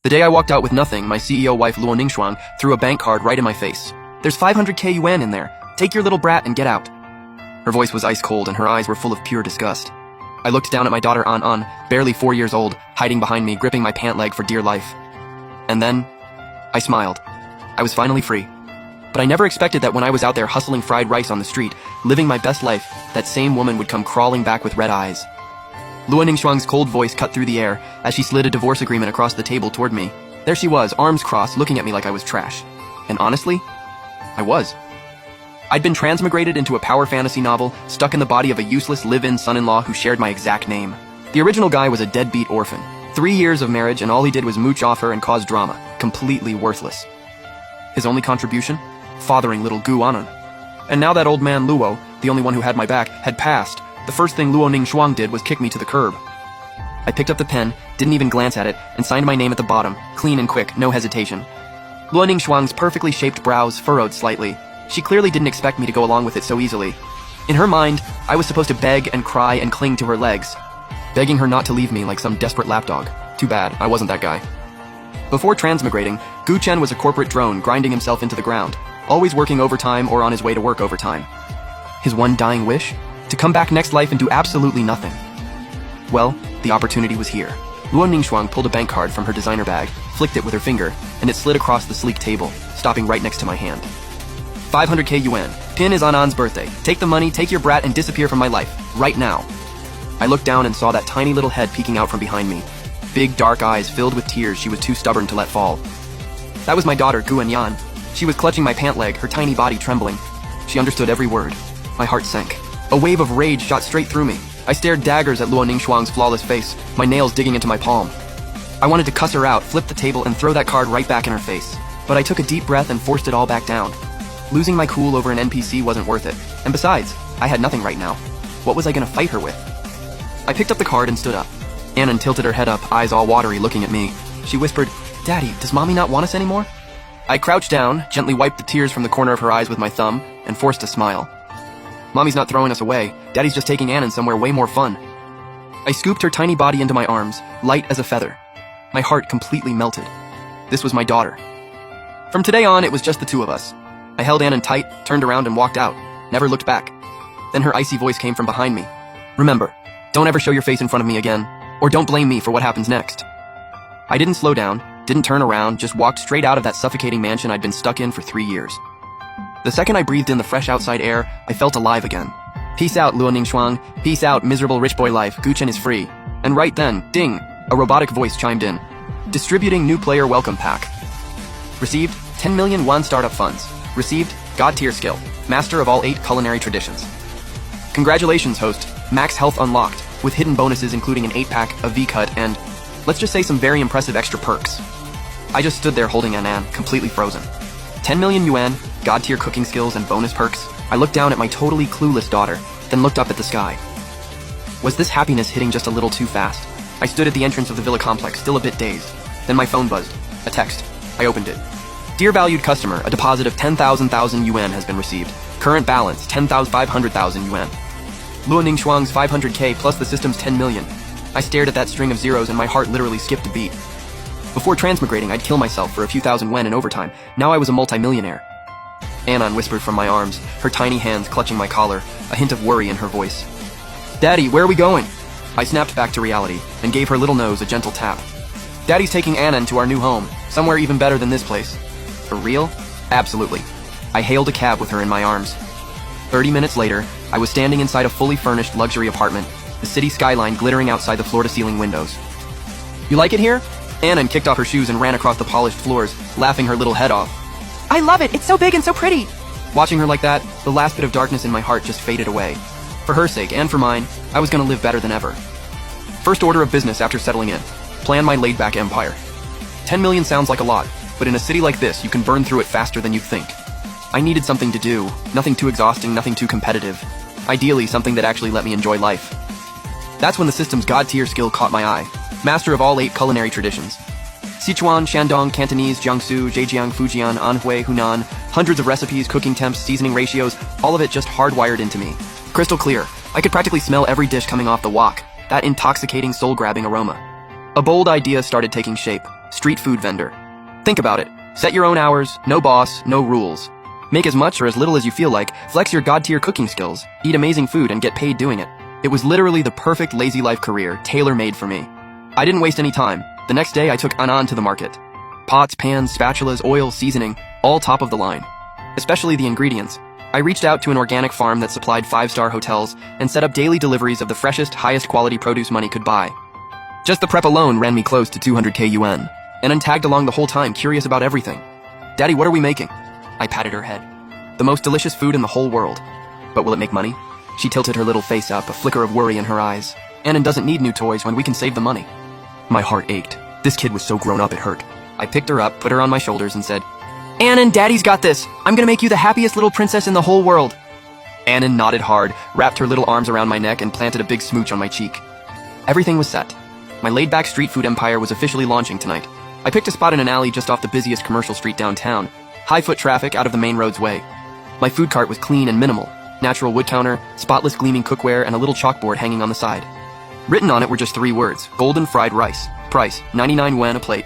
The day I walked out with nothing, my CEO wife Luo Ningxuang threw a bank card right in my face. "There's 500k yuan in there. Take your little brat and get out." Her voice was ice cold and her eyes were full of pure disgust. I looked down at my daughter An, barely 4 years old, hiding behind me, gripping my pant leg for dear life. And then, I smiled. I was finally free. But I never expected that when I was out there hustling fried rice on the street, living my best life, that same woman would come crawling back with red eyes. Luo Ningxuang's cold voice cut through the air as she slid a divorce agreement across the table toward me. There she was, arms crossed, looking at me like I was trash. And honestly, I was. I'd been transmigrated into a power fantasy novel, stuck in the body of a useless live-in son-in-law who shared my exact name. The original guy was a deadbeat orphan. 3 years of marriage and all he did was mooch off her and cause drama. Completely worthless. His only contribution? Fathering little Gu Anan. And now that old man Luo, the only one who had my back, had passed. The first thing Luo Ningxuang did was kick me to the curb. I picked up the pen, didn't even glance at it, and signed my name at the bottom, clean and quick, no hesitation. Luo Ningxuang's perfectly shaped brows furrowed slightly. She clearly didn't expect me to go along with it so easily. In her mind, I was supposed to beg and cry and cling to her legs, begging her not to leave me like some desperate lapdog. Too bad, I wasn't that guy. Before transmigrating, Gu Chen was a corporate drone grinding himself into the ground, always working overtime or on his way to work overtime. His one dying wish? To come back next life and do absolutely nothing. Well, the opportunity was here. Luo Ningxuang pulled a bank card from her designer bag, flicked it with her finger, and it slid across the sleek table, stopping right next to my hand. 500k yuan. Pin is Anan's birthday. Take the money, take your brat, and disappear from my life. Right now. I looked down and saw that tiny little head peeking out from behind me. Big dark eyes filled with tears she was too stubborn to let fall. That was my daughter, Gu Anyan. She was clutching my pant leg, her tiny body trembling. She understood every word. My heart sank. A wave of rage shot straight through me. I stared daggers at Luo Ningxuang's flawless face, my nails digging into my palm. I wanted to cuss her out, flip the table, and throw that card right back in her face. But I took a deep breath and forced it all back down. Losing my cool over an NPC wasn't worth it. And besides, I had nothing right now. What was I gonna fight her with? I picked up the card and stood up. Anan tilted her head up, eyes all watery, looking at me. She whispered, "Daddy, does Mommy not want us anymore?" I crouched down, gently wiped the tears from the corner of her eyes with my thumb, and forced a smile. "Mommy's not throwing us away. Daddy's just taking Anan somewhere way more fun." I scooped her tiny body into my arms, light as a feather. My heart completely melted. This was my daughter. From today on, it was just the two of us. I held Anan tight, turned around and walked out, never looked back. Then her icy voice came from behind me. "Remember, don't ever show your face in front of me again, or don't blame me for what happens next." I didn't slow down, didn't turn around, just walked straight out of that suffocating mansion I'd been stuck in for 3 years. The second I breathed in the fresh outside air, I felt alive again. Peace out, Luo Ningxuang. Peace out, miserable rich boy life. Gu Chen is free. And right then, ding, a robotic voice chimed in. Distributing new player welcome pack. Received 10 million yuan startup funds. Received God tier skill. Master of all 8 culinary traditions. Congratulations, host. Max health unlocked, with hidden bonuses including an 8-pack, a V-cut, and let's just say some very impressive extra perks. I just stood there holding Anan, completely frozen. 10 million yuan, God tier cooking skills, and bonus perks. I looked down at my totally clueless daughter, then looked up at the sky. Was this happiness hitting just a little too fast? I stood at the entrance of the villa complex, still a bit dazed. Then my phone buzzed. A text. I opened it. Dear valued customer, a deposit of 10,000 yuan has been received. Current balance, 500,000 yuan. Luo Ningxuang's 500k plus the system's 10 million. I stared at that string of zeros and my heart literally skipped a beat. Before transmigrating, I'd kill myself for a few thousand yuan in overtime. Now I was a multimillionaire. Anan whispered from my arms, her tiny hands clutching my collar, a hint of worry in her voice. "Daddy, where are we going?" I snapped back to reality and gave her little nose a gentle tap. "Daddy's taking Anan to our new home, somewhere even better than this place." For real? Absolutely. I hailed a cab with her in my arms. 30 minutes later, I was standing inside a fully furnished luxury apartment, the city skyline glittering outside the floor-to-ceiling windows. "You like it here?" Anan kicked off her shoes and ran across the polished floors, laughing her little head off. "I love it! It's so big and so pretty!" Watching her like that, the last bit of darkness in my heart just faded away. For her sake, and for mine, I was gonna live better than ever. First order of business after settling in. Plan my laid-back empire. 10 million sounds like a lot, but in a city like this, you can burn through it faster than you'd think. I needed something to do, nothing too exhausting, nothing too competitive. Ideally, something that actually let me enjoy life. That's when the system's God-tier skill caught my eye. Master of all 8 culinary traditions. Sichuan, Shandong, Cantonese, Jiangsu, Zhejiang, Fujian, Anhui, Hunan, hundreds of recipes, cooking temps, seasoning ratios, all of it just hardwired into me. Crystal clear. I could practically smell every dish coming off the wok, that intoxicating soul-grabbing aroma. A bold idea started taking shape. Street food vendor. Think about it. Set your own hours, no boss, no rules. Make as much or as little as you feel like, flex your god-tier cooking skills, eat amazing food, and get paid doing it. It was literally the perfect lazy life career, tailor-made for me. I didn't waste any time. The next day, I took Anand to the market. Pots, pans, spatulas, oil, seasoning, all top of the line. Especially the ingredients. I reached out to an organic farm that supplied 5-star hotels and set up daily deliveries of the freshest, highest quality produce money could buy. Just the prep alone ran me close to 200k yuan. Anand tagged along the whole time, curious about everything. Daddy, what are we making? I patted her head. The most delicious food in the whole world. But will it make money? She tilted her little face up, a flicker of worry in her eyes. Anand doesn't need new toys when we can save the money. My heart ached. This kid was so grown up it hurt. I picked her up, put her on my shoulders, and said, Anand, Daddy's got this. I'm gonna make you the happiest little princess in the whole world. Anand nodded hard, wrapped her little arms around my neck, and planted a big smooch on my cheek. Everything was set. My laid-back street food empire was officially launching tonight. I picked a spot in an alley just off the busiest commercial street downtown. High foot traffic out of the main road's way. My food cart was clean and minimal. Natural wood counter, spotless gleaming cookware, and a little chalkboard hanging on the side. Written on it were just 3 words, golden fried rice. Price, 99 yuan a plate.